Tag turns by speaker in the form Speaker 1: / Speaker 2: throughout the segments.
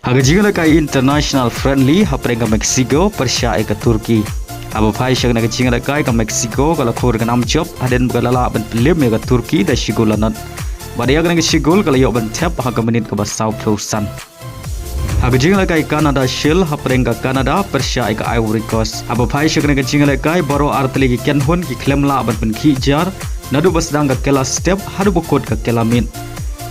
Speaker 1: Hagajinga kai international friendly haprenga Mexico Persia ke Turki. Aba phai shang na jinga kai ka Mexico kala khor ka nam chop aden galala ban lim ya ka Turki da shigulanat. Badia ka shigul kala yo ban tap ha ka menit ka basau plosan. Hagajinga kai Canada shil haprenga Canada Persia ka Ivory Coast. Aba phai shang na jinga kai baro artli ki ken hon ki klemla ban pen khi jar nadu basdang ka kela step hadu bokot ka kelamin.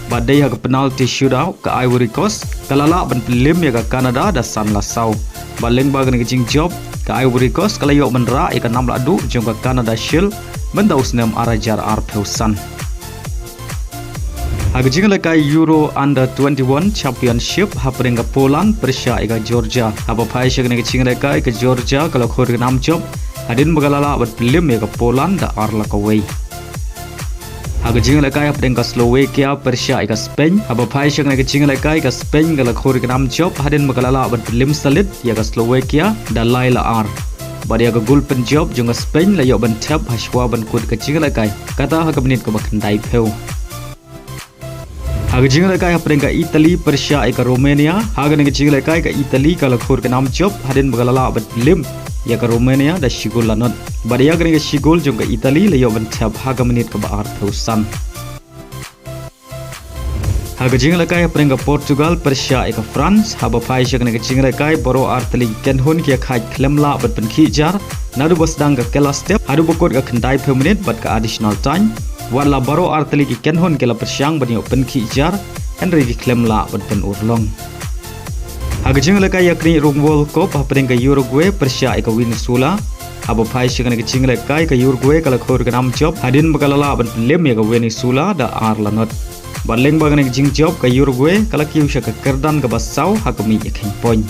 Speaker 1: Badai ha penalti shootout ke Ivory Coast kalala ban pelim ya ke Canada da san lasau baleng bagan ke jing job ke Ivory Coast kala yok menra ya ke 6 ladu jong ke Canada shil benda usnem arajar arpeusan ha ke jing lekai Euro Under 21 Championship ha pering ke Poland Persia ya ke Georgia ha pai shek ke jing lekai ke Georgia kala khor ke 6 job hadin bagalala ban pelim ya ke Poland da arla ke wei Aga jinga lekai apdeng ka Slovakia Persia ika Spain aba phai shang na jinga lekai ka Spain gala khor ke nam job hadin magalala ban lim salit ya ka Slovakia da laila ar badia ka gul pen job junga Spain la yo ban tap haswa ban kut ka jinga lekai kata ha ka menit ka bakandai pheu Aga jinga lekai apdeng ka Italy Persia ika Romania haga ne jinga lekai ka Italy kala khor ke nam job hadin magalala ban lim ya ke Romania da shigul lanot badia ke shigul jong ke Italy le yo ban tap ha menit ke baar thausan ha ke jing lekai preng ke Portugal Persia ke France ha ba phai shak ne ke jing lekai boro artli ken hun ki khaj klemla bat pen khi jar nadu basdang ke kela step adu bokot ke khandai pe menit bat ke additional time wala boro artli ki ken hun ke la persyang ban yo pen khi jar henry ki klemla bat pen urlong Hagajing lekai yakni rung World Cup happening ke Uruguay Persia ke Venezuela aba phai shing ke jing lekai ke Uruguay kala khor ke nam job hadin bagalala ban lem ya ke Venezuela da ar lanot baleng bagan ke jing job ke Uruguay kala Kiew ke Kyrdan ke basau hakami yakin point